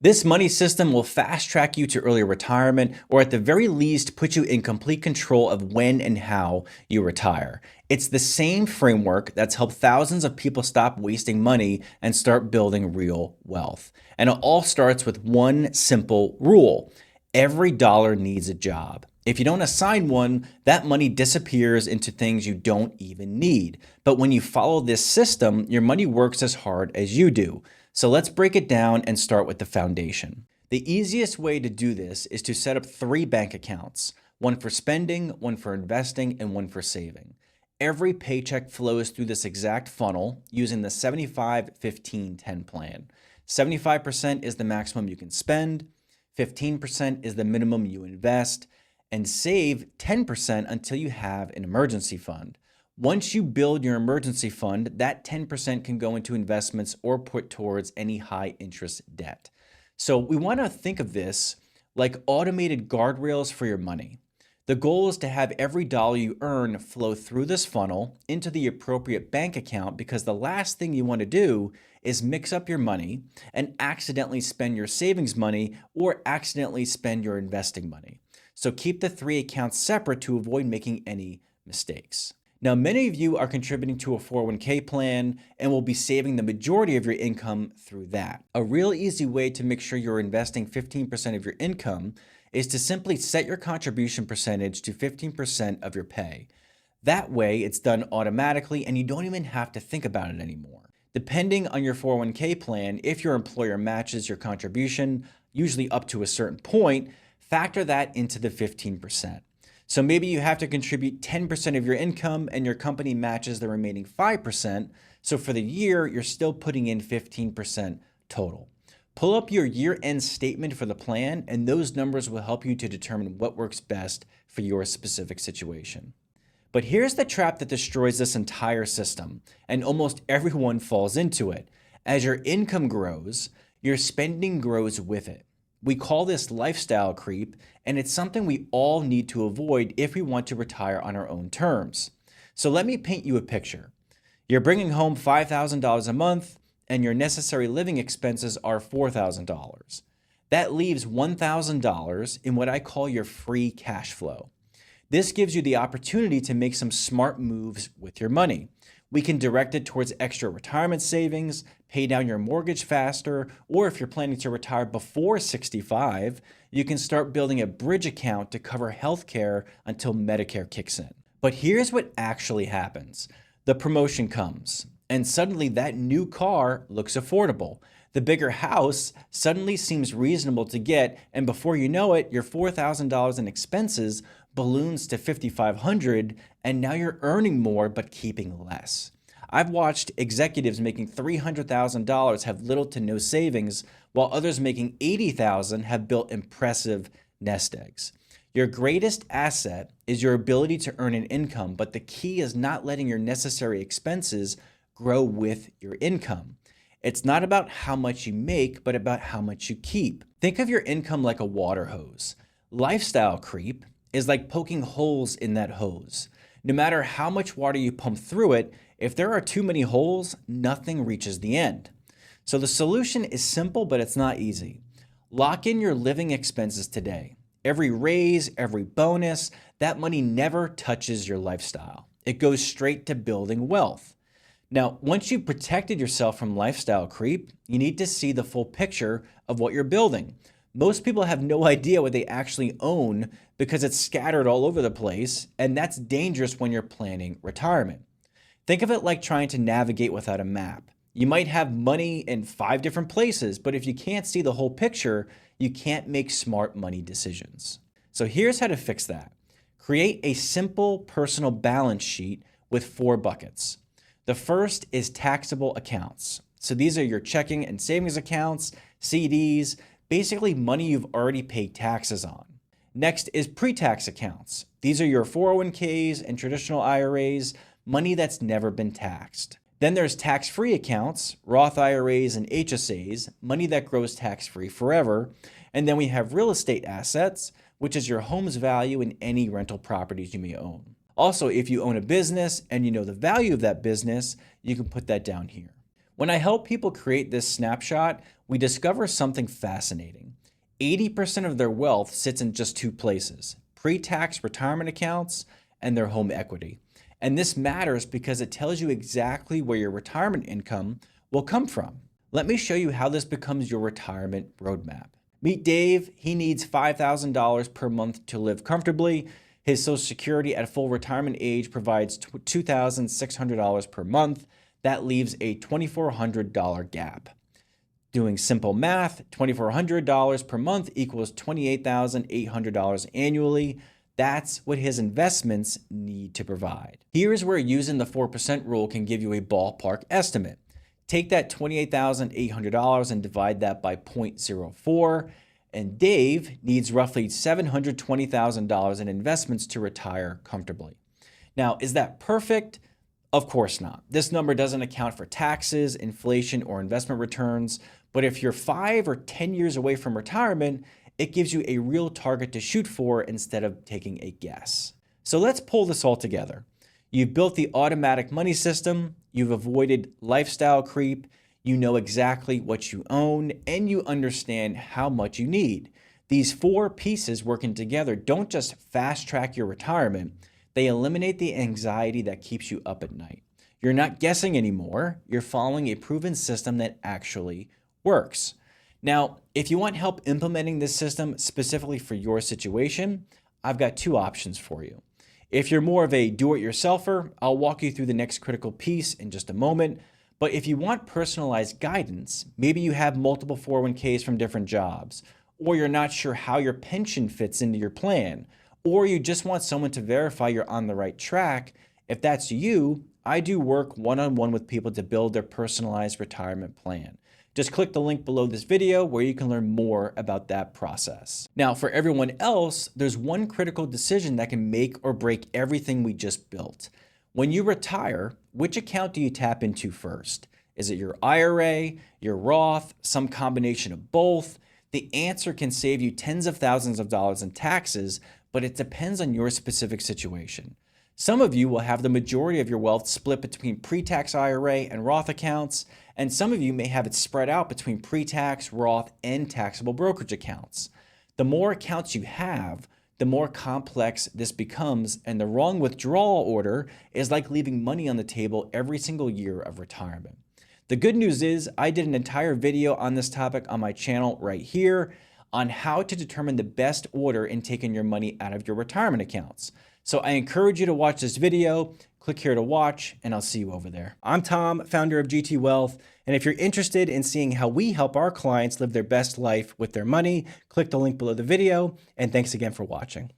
This money system will fast track you to early retirement, or at the very least, put you in complete control of when and how you retire. It's the same framework that's helped thousands of people stop wasting money and start building real wealth. And it all starts with one simple rule: every dollar needs a job. If you don't assign one, that money disappears into things you don't even need. But when you follow this system, your money works as hard as you do. So let's break it down and start with the foundation. The easiest way to do this is to set up 3 bank accounts: one for spending, one for investing, and one for saving. Every paycheck flows through this exact funnel using the 75-15-10 plan. 75% is the maximum you can spend, 15% is the minimum you invest, and save 10% until you have an emergency fund. Once you build your emergency fund, that 10% can go into investments or put towards any high interest debt. So we want to think of this like automated guardrails for your money. The goal is to have every dollar you earn flow through this funnel into the appropriate bank account, because the last thing you want to do is mix up your money and accidentally spend your savings money or accidentally spend your investing money. So keep the 3 accounts separate to avoid making any mistakes. Now, many of you are contributing to a 401k plan and will be saving the majority of your income through that. A real easy way to make sure you're investing 15% of your income is to simply set your contribution percentage to 15% of your pay. That way, it's done automatically and you don't even have to think about it anymore. Depending on your 401k plan, if your employer matches your contribution, usually up to a certain point, factor that into the 15%. So maybe you have to contribute 10% of your income and your company matches the remaining 5%. So for the year, you're still putting in 15% total. Pull up your year-end statement for the plan, and those numbers will help you to determine what works best for your specific situation. But here's the trap that destroys this entire system, and almost everyone falls into it. As your income grows, your spending grows with it. We call this lifestyle creep, and it's something we all need to avoid if we want to retire on our own terms. So let me paint you a picture. You're bringing home $5,000 a month, and your necessary living expenses are $4,000. That leaves $1,000 in what I call your free cash flow. This gives you the opportunity to make some smart moves with your money. We can direct it towards extra retirement savings, pay down your mortgage faster, or if you're planning to retire before 65, you can start building a bridge account to cover healthcare until Medicare kicks in. But here's what actually happens. The promotion comes, and suddenly that new car looks affordable. The bigger house suddenly seems reasonable to get, and before you know it, your $4,000 in expenses balloons to $5,500, and now you're earning more but keeping less. I've watched executives making $300,000 have little to no savings, while others making $80,000 have built impressive nest eggs. Your greatest asset is your ability to earn an income, but the key is not letting your necessary expenses grow with your income. It's not about how much you make, but about how much you keep. Think of your income like a water hose. Lifestyle creep is like poking holes in that hose. No matter how much water you pump through it, if there are too many holes, nothing reaches the end. So the solution is simple, but it's not easy. Lock in your living expenses today. Every raise, every bonus, that money never touches your lifestyle. It goes straight to building wealth. Now, once you've protected yourself from lifestyle creep, you need to see the full picture of what you're building. Most people have no idea what they actually own because it's scattered all over the place, and that's dangerous when you're planning retirement. Think of it like trying to navigate without a map. You might have money in 5 different places, but if you can't see the whole picture, you can't make smart money decisions. So here's how to fix that. Create a simple personal balance sheet with 4 buckets. The first is taxable accounts. So these are your checking and savings accounts, CDs, basically money you've already paid taxes on. Next is pre-tax accounts. These are your 401ks and traditional IRAs, money that's never been taxed. Then there's tax-free accounts, Roth IRAs and HSAs, money that grows tax-free forever. And then we have real estate assets, which is your home's value and any rental properties you may own. Also, if you own a business and you know the value of that business, you can put that down here. When I help people create this snapshot, we discover something fascinating. 80% of their wealth sits in just two places: pre tax retirement accounts and their home equity. And this matters because it tells you exactly where your retirement income will come from. Let me show you how this becomes your retirement roadmap. Meet Dave. He needs $5,000 per month to live comfortably. His Social Security at full retirement age provides $2,600 per month. That leaves a $2,400 gap. Doing simple math, $2,400 per month equals $28,800 annually. That's what his investments need to provide. Here's where using the 4% rule can give you a ballpark estimate. Take that $28,800 and divide that by 0.04, and Dave needs roughly $720,000 in investments to retire comfortably. Now, is that perfect? Of course not. This number doesn't account for taxes, inflation, or investment returns, but if you're 5 or 10 years away from retirement, it gives you a real target to shoot for instead of taking a guess. So let's pull this all together. You've built the automatic money system, you've avoided lifestyle creep, you know exactly what you own, and you understand how much you need. These four pieces working together don't just fast track your retirement, they eliminate the anxiety that keeps you up at night. You're not guessing anymore, you're following a proven system that actually works. Now, if you want help implementing this system specifically for your situation, I've got two options for you. If you're more of a do-it-yourselfer, I'll walk you through the next critical piece in just a moment. But if you want personalized guidance, maybe you have multiple 401ks from different jobs, or you're not sure how your pension fits into your plan, or you just want someone to verify you're on the right track, if that's you, I do work one-on-one with people to build their personalized retirement plan. Just click the link below this video where you can learn more about that process. Now, for everyone else, there's one critical decision that can make or break everything we just built. When you retire, which account do you tap into first? Is it your IRA, your Roth, some combination of both? The answer can save you tens of thousands of dollars in taxes, but it depends on your specific situation. Some of you will have the majority of your wealth split between pre-tax IRA and Roth accounts, and some of you may have it spread out between pre-tax, Roth, and taxable brokerage accounts. The more accounts you have, the more complex this becomes, and the wrong withdrawal order is like leaving money on the table every single year of retirement. The good news is I did an entire video on this topic on my channel right here on how to determine the best order in taking your money out of your retirement accounts. So I encourage you to watch this video, click here to watch, and I'll see you over there. I'm Tom, founder of GT Wealth, and if you're interested in seeing how we help our clients live their best life with their money, click the link below the video, and thanks again for watching.